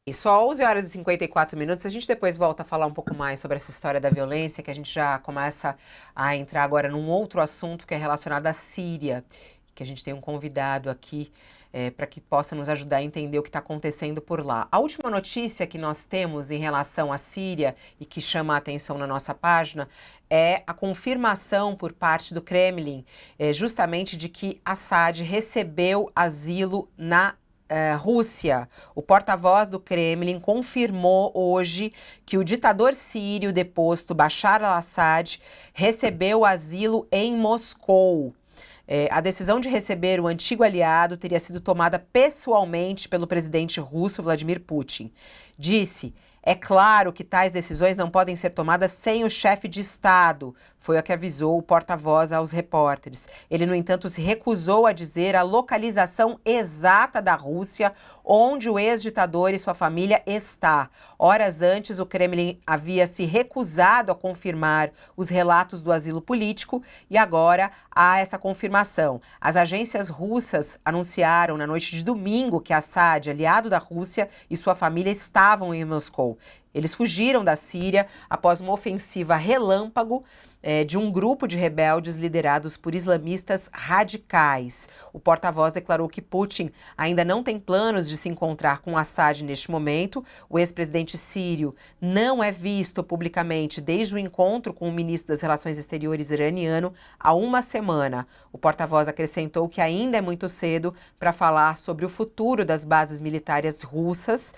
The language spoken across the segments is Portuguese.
Isso, às 11 horas e 54 minutos, a gente depois volta a falar um pouco mais sobre essa história da violência, que a gente já começa a entrar agora num outro assunto que é relacionado à Síria, que a gente tem um convidado aqui para que possa nos ajudar a entender o que está acontecendo por lá. A última notícia que nós temos em relação à Síria e que chama a atenção na nossa página é a confirmação por parte do Kremlin, justamente de que Assad recebeu asilo na Rússia. O porta-voz do Kremlin confirmou hoje que o ditador sírio deposto Bashar al-Assad recebeu asilo em Moscou. A decisão de receber o antigo aliado teria sido tomada pessoalmente pelo presidente russo Vladimir Putin. Disse: "É claro que tais decisões não podem ser tomadas sem o chefe de Estado", foi o que avisou o porta-voz aos repórteres. Ele, no entanto, se recusou a dizer a localização exata da Rússia onde o ex-ditador e sua família está. Horas antes, o Kremlin havia se recusado a confirmar os relatos do asilo político e agora há essa confirmação. As agências russas anunciaram na noite de domingo que Assad, aliado da Rússia, e sua família estavam em Moscou. Eles fugiram da Síria após uma ofensiva relâmpago de um grupo de rebeldes liderados por islamistas radicais. O porta-voz declarou que Putin ainda não tem planos de se encontrar com Assad neste momento. O ex-presidente sírio não é visto publicamente desde o encontro com o ministro das Relações Exteriores iraniano há uma semana. O porta-voz acrescentou que ainda é muito cedo para falar sobre o futuro das bases militares russas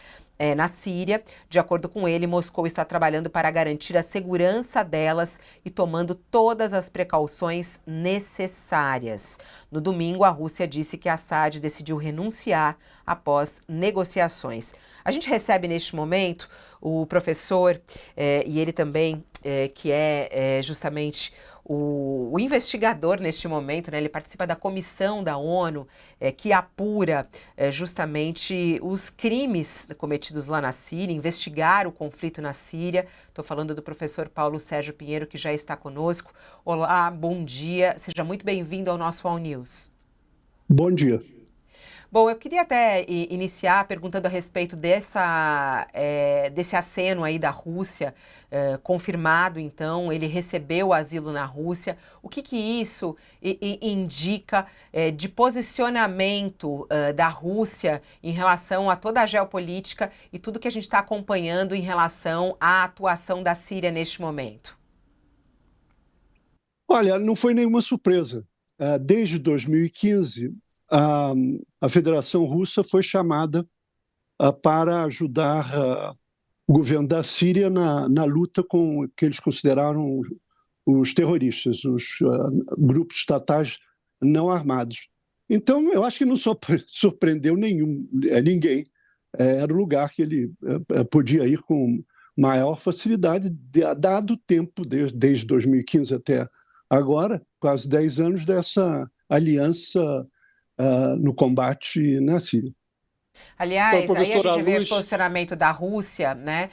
na Síria. De acordo com ele, Moscou está trabalhando para garantir a segurança delas e tomando todas as precauções necessárias. No domingo, a Rússia disse que Assad decidiu renunciar após negociações. A gente recebe neste momento o professor, e ele também, que é justamente o investigador neste momento, né? Ele participa da comissão da ONU que apura justamente os crimes cometidos lá na Síria, investigar o conflito na Síria. Estou falando do professor Paulo Sérgio Pinheiro, que já está conosco. Olá, bom dia, seja muito bem-vindo ao nosso All News. Bom dia. Bom, eu queria até iniciar perguntando a respeito desse aceno aí da Rússia, confirmado então, ele recebeu asilo na Rússia. O que isso indica de posicionamento da Rússia em relação a toda a geopolítica e tudo que a gente está acompanhando em relação à atuação da Síria neste momento? Olha, não foi nenhuma surpresa. Desde 2015, a Federação Russa foi chamada para ajudar o governo da Síria na luta com o que eles consideraram os terroristas, os grupos estatais não armados. Então, eu acho que não surpreendeu ninguém. Era o lugar que ele podia ir com maior facilidade, dado o tempo, desde 2015 até agora, quase 10 anos, dessa aliança no combate na Síria. Aliás, aí a gente vê o posicionamento da Rússia, né,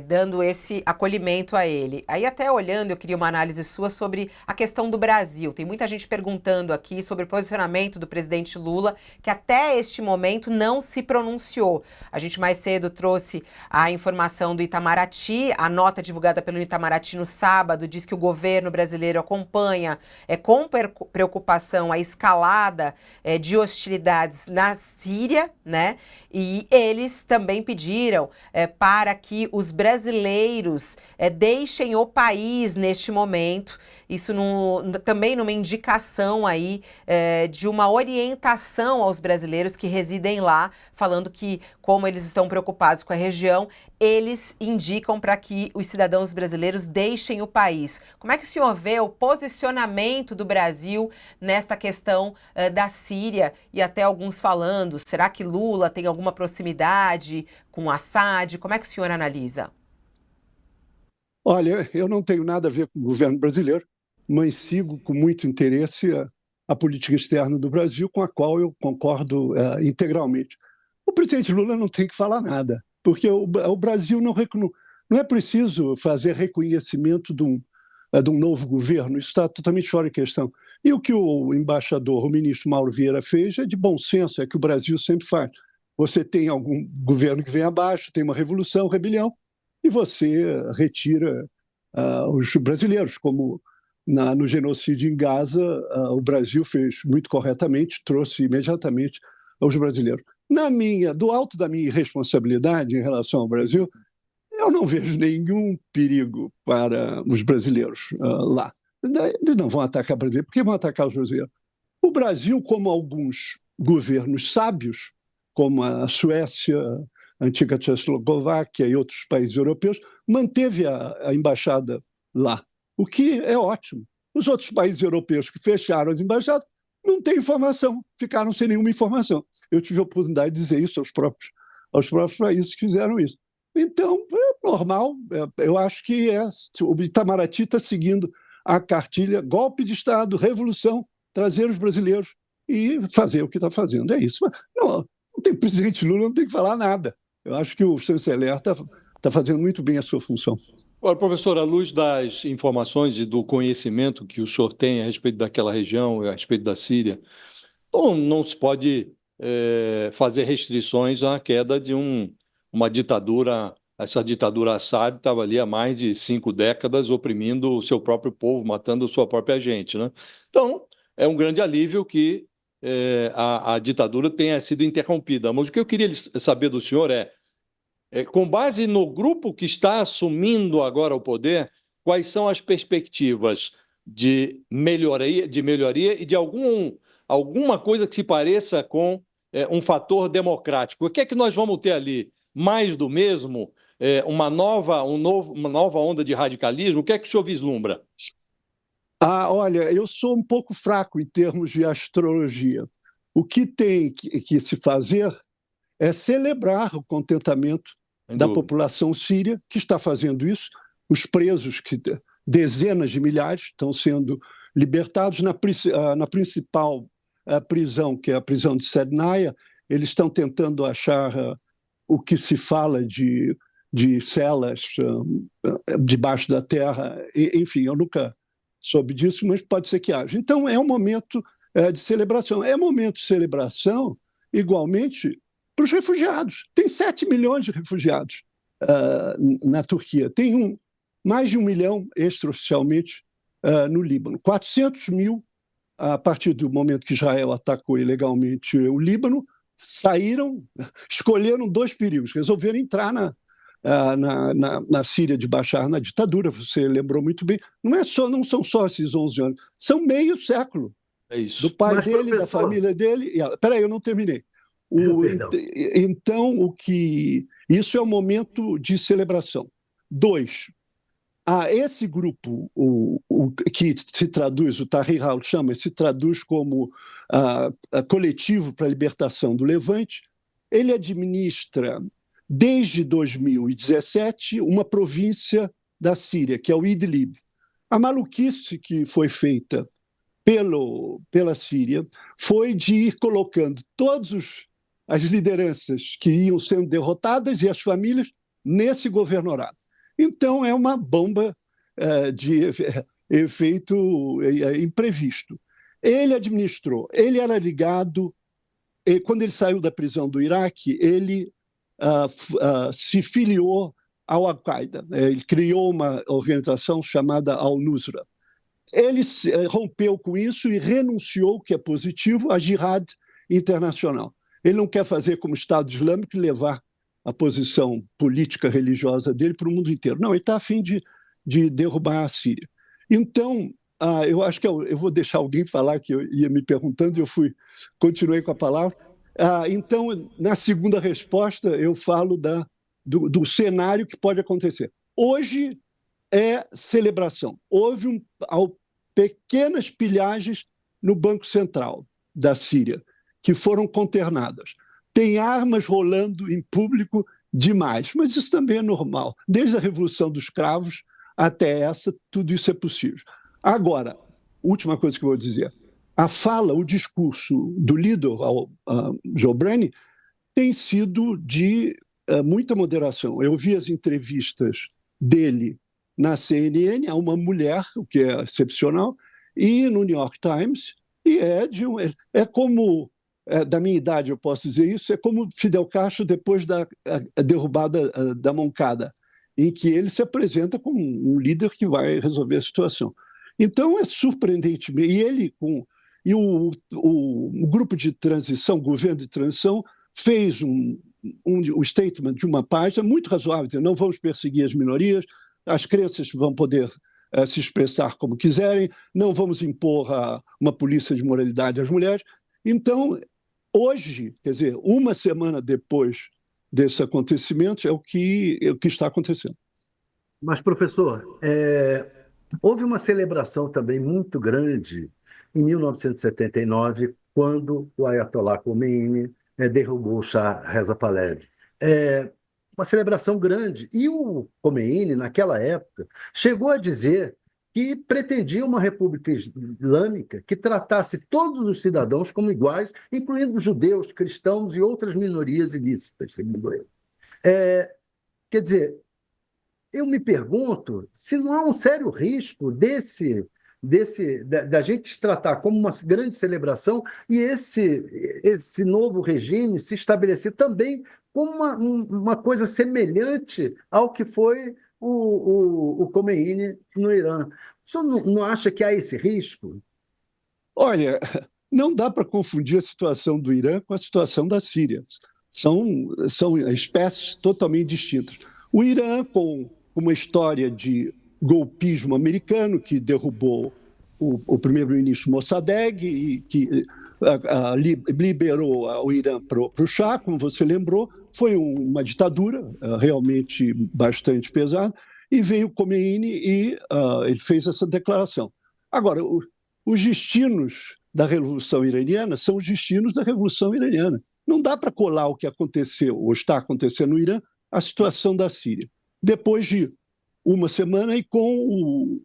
dando esse acolhimento a ele. Aí até olhando, eu queria uma análise sua sobre a questão do Brasil. Tem muita gente perguntando aqui sobre o posicionamento do presidente Lula, que até este momento não se pronunciou. A gente mais cedo trouxe a informação do Itamaraty, a nota divulgada pelo Itamaraty no sábado diz que o governo brasileiro acompanha com preocupação a escalada de hostilidades na Síria, né? E eles também pediram para que os brasileiros deixem o país neste momento. Isso também numa indicação aí de uma orientação aos brasileiros que residem lá, falando que, como eles estão preocupados com a região, eles indicam para que os cidadãos brasileiros deixem o país. Como é que o senhor vê o posicionamento do Brasil nesta questão da Síria? E até alguns falando, será que Lula tem alguma proximidade com Assad? Como é que o senhor analisa? Olha, eu não tenho nada a ver com o governo brasileiro, mas sigo com muito interesse a política externa do Brasil, com a qual eu concordo integralmente. O presidente Lula não tem que falar nada, porque o Brasil não é preciso fazer reconhecimento de um novo governo, isso está totalmente fora de questão. E o que o embaixador, o ministro Mauro Vieira fez é de bom senso, é que o Brasil sempre faz. você tem algum governo que vem abaixo, tem uma revolução, rebelião, e você retira os brasileiros, como no genocídio em Gaza, o Brasil fez muito corretamente, trouxe imediatamente os brasileiros. Do alto da minha irresponsabilidade em relação ao Brasil, eu não vejo nenhum perigo para os brasileiros lá. Eles não vão atacar o Brasil. Por que vão atacar os brasileiros? O Brasil, como alguns governos sábios, como a Suécia, a antiga Tchecoslováquia e outros países europeus, manteve a embaixada lá, o que é ótimo. Os outros países europeus que fecharam as embaixadas não têm informação, ficaram sem nenhuma informação. Eu tive a oportunidade de dizer isso aos próprios países que fizeram isso. Então, é normal, eu acho que o Itamaraty está seguindo a cartilha golpe de Estado, revolução, trazer os brasileiros e fazer o que está fazendo. É isso. Não tem presidente Lula, não tem que falar nada. Eu acho que o chanceler está fazendo muito bem a sua função. Olha, professor, à luz das informações e do conhecimento que o senhor tem a respeito daquela região, a respeito da Síria, não se pode fazer restrições à queda de uma ditadura. Essa ditadura Assad estava ali há mais de 5 décadas oprimindo o seu próprio povo, matando sua própria gente, né? Então, é um grande alívio que a ditadura tenha sido interrompida. Mas o que eu queria saber do senhor com base no grupo que está assumindo agora o poder, quais são as perspectivas de melhoria e de alguma coisa que se pareça com um fator democrático? O que é que nós vamos ter ali? Mais do mesmo? Uma nova onda de radicalismo? O que é que o senhor vislumbra? Olha, eu sou um pouco fraco em termos de astrologia. O que tem que se fazer é celebrar o contentamento da população síria, que está fazendo isso. Os presos, dezenas de milhares, estão sendo libertados na principal prisão, que é a prisão de Sednaia. Eles estão tentando achar o que se fala de celas debaixo da terra. Enfim, eu nunca soube disso, mas pode ser que haja. Então, é um momento de celebração. É momento de celebração, igualmente, para os refugiados. Tem 7 milhões de refugiados na Turquia. Tem mais de 1 milhão, extraoficialmente, no Líbano. 400 mil, a partir do momento que Israel atacou ilegalmente o Líbano, escolheram 2 perigos, resolveram entrar na Síria de Bashar, na ditadura, você lembrou muito bem. Não são só esses 11 anos, são meio século. É isso. Do pai dele, da família dele. Peraí, eu não terminei. Então, isso é um momento de celebração. 2, esse grupo, que se traduz, o Tahrir al-Sham, se traduz como Coletivo para a Libertação do Levante, ele administra, desde 2017, uma província da Síria, que é o Idlib. A maluquice que foi feita pela Síria foi de ir colocando as lideranças que iam sendo derrotadas e as famílias nesse governorado. Então, é uma bomba de efeito imprevisto. Ele administrou, ele era ligado, quando ele saiu da prisão do Iraque, ele se filiou ao Al-Qaeda. Ele criou uma organização chamada Al-Nusra. Ele rompeu com isso e renunciou, o que é positivo, à jihad internacional. Ele não quer fazer como o Estado Islâmico e levar a posição política religiosa dele para o mundo inteiro. Não, ele está a fim de derrubar a Síria. Então, eu acho que eu vou deixar alguém falar, que eu ia me perguntando e continuei com a palavra. Então, na segunda resposta, eu falo do cenário que pode acontecer. Hoje é celebração. Houve pequenas pilhagens no Banco Central da Síria, que foram conternadas. Tem armas rolando em público demais, mas isso também é normal. Desde a Revolução dos Cravos até essa, tudo isso é possível. Agora, última coisa que eu vou dizer. O discurso do líder, Jobrani, tem sido de muita moderação. Eu vi as entrevistas dele na CNN a uma mulher, o que é excepcional, e no New York Times, e é como da minha idade eu posso dizer isso, é como Fidel Castro depois da a derrubada da Moncada, em que ele se apresenta como um líder que vai resolver a situação. Então, é surpreendente. E ele, o grupo de transição, o governo de transição, fez um statement de uma página muito razoável, dizendo, não vamos perseguir as minorias, as crianças vão poder se expressar como quiserem, não vamos impor uma polícia de moralidade às mulheres. Então, hoje, quer dizer, uma semana depois desses acontecimentos, é o que está acontecendo. Mas, professor, houve uma celebração também muito grande em 1979, quando o Ayatollah Khomeini derrubou o Shah Reza Pahlavi. Uma celebração grande. E o Khomeini, naquela época, chegou a dizer que pretendia uma república islâmica que tratasse todos os cidadãos como iguais, incluindo judeus, cristãos e outras minorias ilícitas, segundo ele. Quer dizer, eu me pergunto se não há um sério risco da gente se tratar como uma grande celebração e esse novo regime se estabelecer também como uma coisa semelhante ao que foi o Khomeini no Irã. O senhor não acha que há esse risco? Olha, não dá para confundir a situação do Irã com a situação da Síria. São espécies totalmente distintas. O Irã, com uma história de golpismo americano que derrubou o primeiro-ministro Mossadegh e que liberou o Irã para o Shah, como você lembrou, foi uma ditadura realmente bastante pesada, e veio o Khomeini e ele fez essa declaração. Agora, os destinos da Revolução Iraniana são os destinos da Revolução Iraniana. Não dá para colar o que aconteceu ou está acontecendo no Irã à situação da Síria. Depois de uma semana e com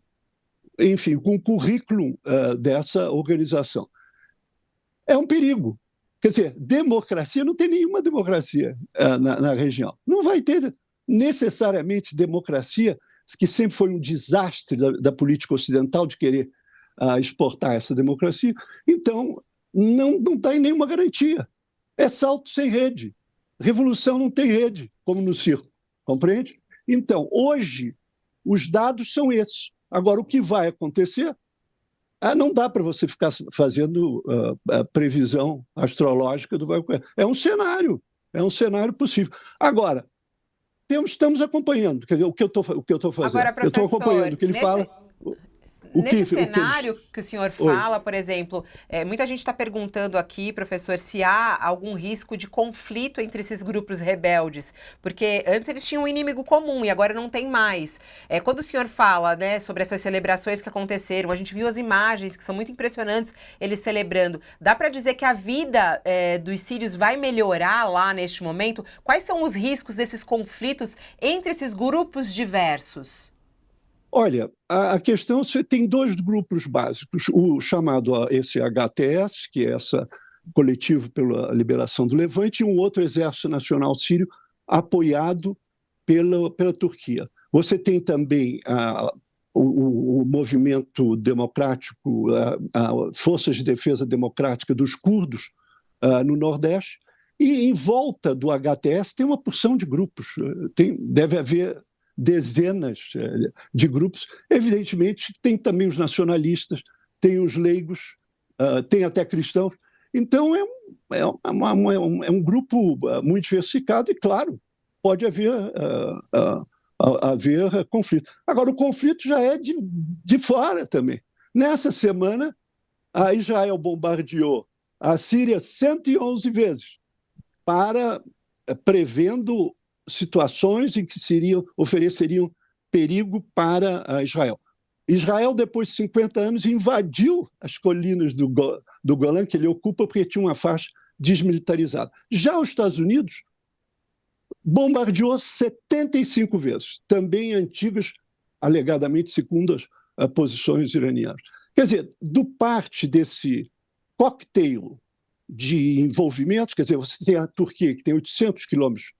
o currículo dessa organização. É um perigo. Quer dizer, democracia, não tem nenhuma democracia na região. Não vai ter necessariamente democracia, que sempre foi um desastre da política ocidental de querer exportar essa democracia. Então, não está em nenhuma garantia. É salto sem rede. Revolução não tem rede, como no circo. Compreende? Então, hoje, os dados são esses. Agora, o que vai acontecer? Não dá para você ficar fazendo previsão astrológica do que vai acontecer. É um cenário possível. Agora, estamos acompanhando. Quer dizer, o que eu estou fazendo? Agora, professor, eu estou acompanhando o que ele fala. Nesse cenário que o senhor fala, por exemplo, muita gente está perguntando aqui, professor, se há algum risco de conflito entre esses grupos rebeldes, porque antes eles tinham um inimigo comum e agora não tem mais. Quando o senhor fala, né, sobre essas celebrações que aconteceram, a gente viu as imagens que são muito impressionantes, eles celebrando. Dá para dizer que a vida dos sírios vai melhorar lá neste momento? Quais são os riscos desses conflitos entre esses grupos diversos? Olha, a questão, você tem dois grupos básicos, o chamado esse HTS, que é esse coletivo pela liberação do Levante, e um outro Exército Nacional Sírio apoiado pela Turquia. Você tem também o movimento democrático, Forças de Defesa Democrática dos curdos no Nordeste, e em volta do HTS tem uma porção de grupos, deve haver dezenas de grupos. Evidentemente, tem também os nacionalistas, tem os leigos, tem até cristãos. Então, é um grupo muito diversificado e, claro, pode haver conflito. Agora, o conflito já é de fora também. Nessa semana, a Israel bombardeou a Síria 111 vezes, prevendo situações em que ofereceriam perigo para Israel. Israel, depois de 50 anos, invadiu as colinas do Golã, que ele ocupa porque tinha uma faixa desmilitarizada. Já os Estados Unidos bombardeou 75 vezes, também antigas, alegadamente, segundo as posições iranianas. Quer dizer, do parte desse cocktail de envolvimentos, quer dizer, você tem a Turquia, que tem 800 quilômetros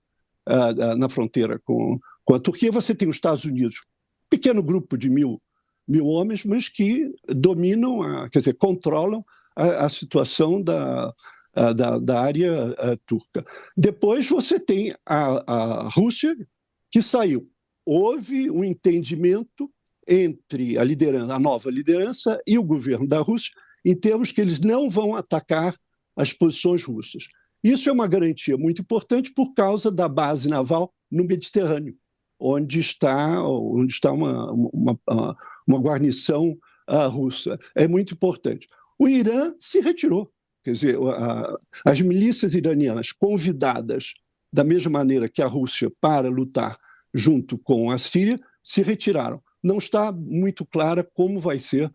na fronteira com a Turquia, você tem os Estados Unidos, pequeno grupo de mil homens, mas que dominam, quer dizer, controlam a situação da área turca. Depois você tem a Rússia, que saiu. Houve um entendimento entre a nova liderança e o governo da Rússia, em termos que eles não vão atacar as posições russas. Isso é uma garantia muito importante por causa da base naval no Mediterrâneo, onde está uma guarnição russa. É muito importante. O Irã se retirou. Quer dizer, as milícias iranianas convidadas da mesma maneira que a Rússia para lutar junto com a Síria se retiraram. Não está muito clara como vão ser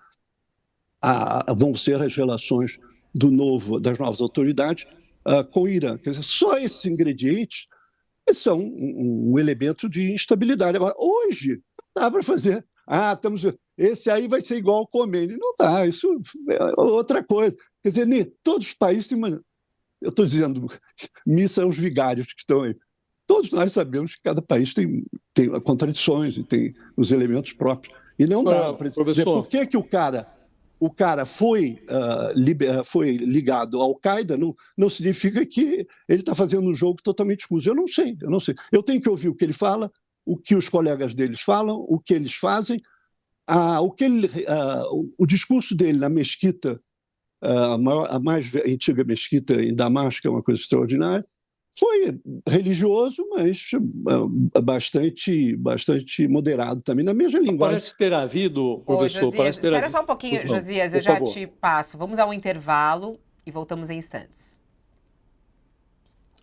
as relações das novas autoridades com o Irã. Quer dizer, só esses ingredientes são um elemento de instabilidade. Agora, hoje, não dá para fazer. Esse aí vai ser igual ao Khomeini. Não dá, isso é outra coisa. Quer dizer, todos os países têm uma... Eu estou dizendo, missa aos vigários que estão aí. Todos nós sabemos que cada país tem contradições e tem os elementos próprios. E não dá para dizer por que o cara foi ligado à Al-Qaeda, não significa que ele está fazendo um jogo totalmente escuso. Eu não sei. Eu tenho que ouvir o que ele fala, o que os colegas deles falam, o que eles fazem, o discurso dele na mesquita, a mais antiga mesquita em Damasco, é uma coisa extraordinária. Foi religioso, mas bastante moderado também, na mesma linguagem. Parece ter havido, professor... Josias, espera só um pouquinho, Josias, eu já te passo. Vamos ao intervalo e voltamos em instantes.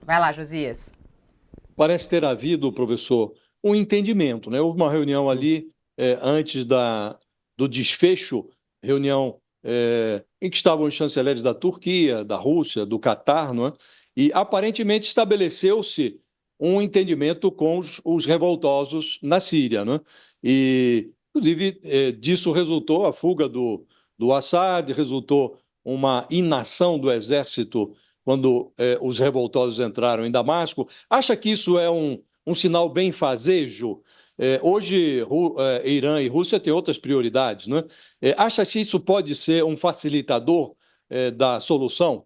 Vai lá, Josias. Parece ter havido, professor, um entendimento, né? Houve uma reunião ali antes do desfecho, reunião em que estavam os chanceleres da Turquia, da Rússia, do Catar, não é? E aparentemente estabeleceu-se um entendimento com os revoltosos na Síria, né? E, inclusive, disso resultou a fuga do Assad, resultou uma inação do exército quando os revoltosos entraram em Damasco. Acha que isso é um sinal benfazejo? Hoje, Irã e Rússia têm outras prioridades, né? Acha que isso pode ser um facilitador da solução?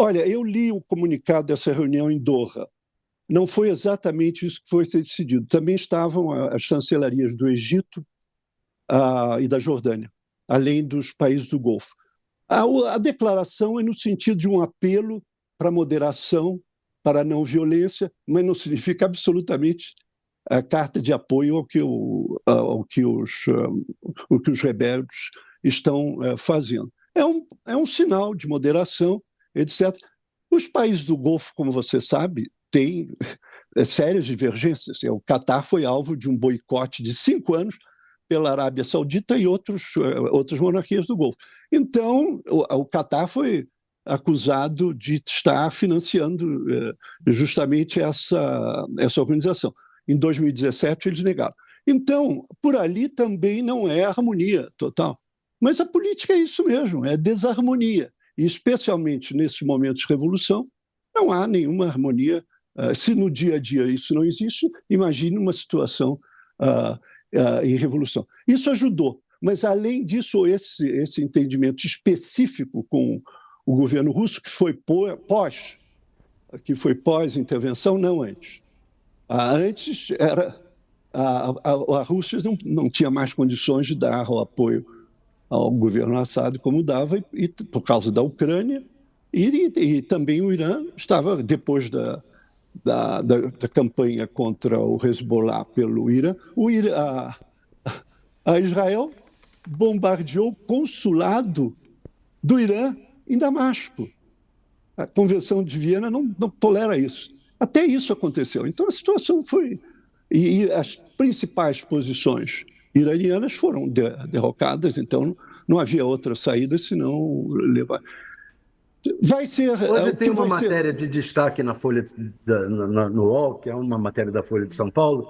Olha, eu li o comunicado dessa reunião em Doha. Não foi exatamente isso que foi decidido. Também estavam as chancelarias do Egito e da Jordânia, além dos países do Golfo. A declaração é no sentido de um apelo para moderação, para a não violência, mas não significa absolutamente a carta de apoio ao que os rebeldes estão fazendo. É um sinal de moderação, etc. Os países do Golfo, como você sabe, têm sérias divergências. O Catar foi alvo de um boicote de 5 anos pela Arábia Saudita e outras monarquias do Golfo. Então, o Catar foi acusado de estar financiando justamente essa organização. Em 2017, eles negaram. Então, por ali também não é harmonia total. Mas a política é isso mesmo, é desarmonia. E, especialmente nesses momentos de revolução, não há nenhuma harmonia. Se no dia a dia isso não existe, imagine uma situação em revolução. Isso ajudou, mas, além disso, esse entendimento específico com o governo russo, que foi pós-intervenção, não antes. Antes, a Rússia não tinha mais condições de dar o apoio ao governo Assad como dava, e por causa da Ucrânia, e também o Irã estava, depois da campanha contra o Hezbollah pelo Irã, a Israel bombardeou o consulado do Irã em Damasco. A Convenção de Viena não tolera isso. Até isso aconteceu. Então a situação foi... E as principais posições iranianas foram derrocadas, então não havia outra saída senão levar. Vai ser. Hoje tem uma matéria de destaque na Folha no UOL, que é uma matéria da Folha de São Paulo,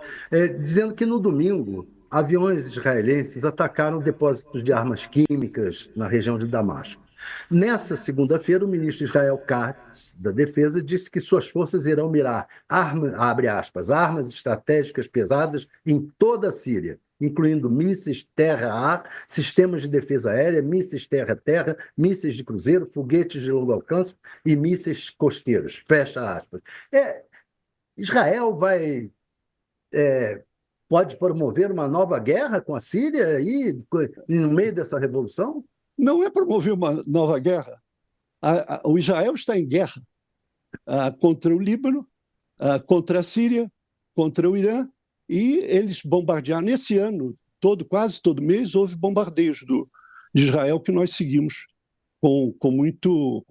dizendo que no domingo aviões israelenses atacaram depósitos de armas químicas na região de Damasco. Nessa segunda-feira, o ministro Israel Katz, da Defesa, disse que suas forças irão mirar, abre aspas, armas estratégicas pesadas em toda a Síria, incluindo mísseis terra-ar, sistemas de defesa aérea, mísseis terra-terra, mísseis de cruzeiro, foguetes de longo alcance e mísseis costeiros. Fecha aspas. Israel pode promover uma nova guerra com a Síria aí, no meio dessa revolução? Não é promover uma nova guerra. O Israel está em guerra contra o Líbano, contra a Síria, contra o Irã, e eles bombardearam. Nesse ano, quase todo mês, houve bombardeios de Israel que nós seguimos com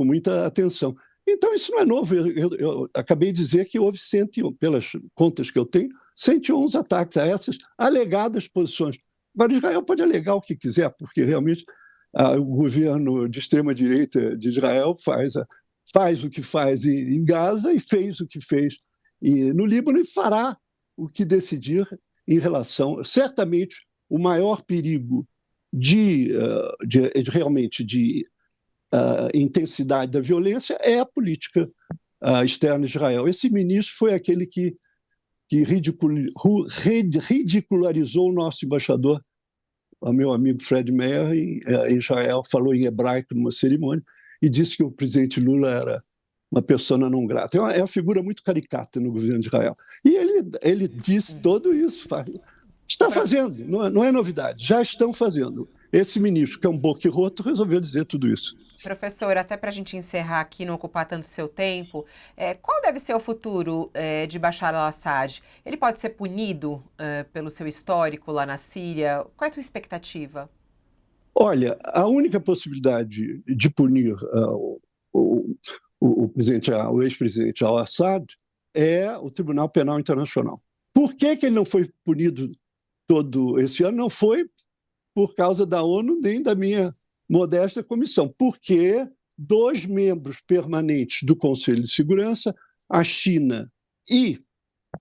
muita atenção. Então, isso não é novo. Eu acabei de dizer que houve 101, pelas contas que eu tenho, 111 ataques a essas alegadas posições. Agora, Israel pode alegar o que quiser, porque realmente o governo de extrema-direita de Israel faz o que faz em Gaza e fez o que fez no Líbano e fará o que decidir em relação... Certamente, o maior perigo realmente de intensidade da violência é a política externa de Israel. Esse ministro foi aquele que ridicularizou o nosso embaixador, o meu amigo Fred Meir, em Israel, falou em hebraico numa cerimônia e disse que o presidente Lula era uma persona não grata. É uma figura muito caricata no governo de Israel. E ele disse tudo isso. Está fazendo, não é novidade, já estão fazendo. Esse ministro, que é um boquiroto, resolveu dizer tudo isso. Professor, até para a gente encerrar aqui, não ocupar tanto seu tempo, qual deve ser o futuro de Bashar al-Assad? Ele pode ser punido pelo seu histórico lá na Síria? Qual é a tua expectativa? Olha, a única possibilidade de punir o ex-presidente al-Assad é o Tribunal Penal Internacional. Por que ele não foi punido todo esse ano? Não foi por causa da ONU nem da minha modesta comissão, porque 2 membros permanentes do Conselho de Segurança, a China e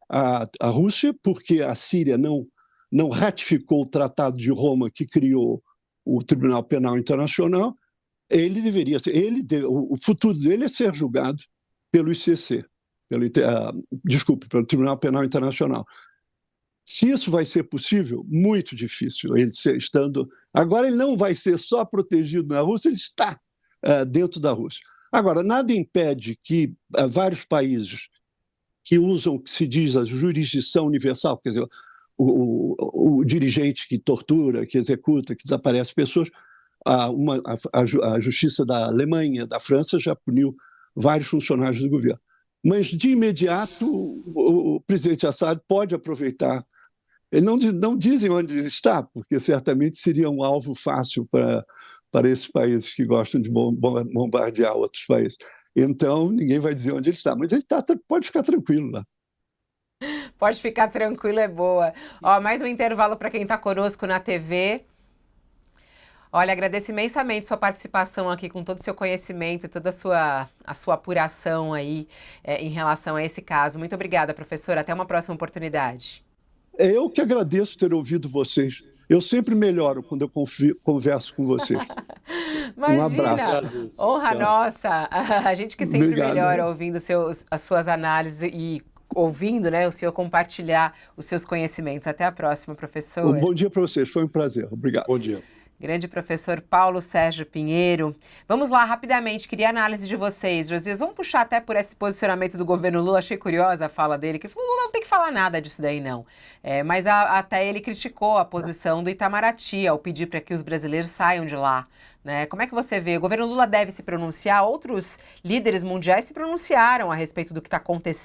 a Rússia, porque a Síria não ratificou o Tratado de Roma que criou o Tribunal Penal Internacional, o futuro dele é ser julgado pelo ICC, pelo Tribunal Penal Internacional. Se isso vai ser possível, muito difícil. Agora ele não vai ser só protegido na Rússia, ele está dentro da Rússia. Agora, nada impede que vários países que usam o que se diz a jurisdição universal, quer dizer, o dirigente que tortura, que executa, que desaparece pessoas, a justiça da Alemanha, da França, já puniu vários funcionários do governo. Mas, de imediato, o presidente Assad pode aproveitar. Eles não dizem onde ele está, porque certamente seria um alvo fácil para esses países que gostam de bombardear outros países. Então, ninguém vai dizer onde ele está, mas ele pode ficar tranquilo lá. Pode ficar tranquilo, é boa. Mais um intervalo para quem está conosco na TV. Olha, agradeço imensamente sua participação aqui, com todo o seu conhecimento e toda a sua apuração aí em relação a esse caso. Muito obrigada, professora. Até uma próxima oportunidade. Eu que agradeço ter ouvido vocês. Eu sempre melhoro quando eu converso com vocês. Imagina, um abraço. Honra nossa. A gente que sempre Obrigado. melhora ouvindo as suas análises e ouvindo, né, o senhor compartilhar os seus conhecimentos. Até a próxima, professor. Um bom dia para vocês. Foi um prazer. Obrigado. Bom dia. Grande professor Paulo Sérgio Pinheiro. Vamos lá, rapidamente, queria a análise de vocês. Josias, vamos puxar até por esse posicionamento do governo Lula. Achei curiosa a fala dele, que falou, Lula não tem que falar nada disso daí, não. Mas até ele criticou a posição do Itamaraty ao pedir para que os brasileiros saiam de lá. Né? Como é que você vê? O governo Lula deve se pronunciar? Outros líderes mundiais se pronunciaram a respeito do que está acontecendo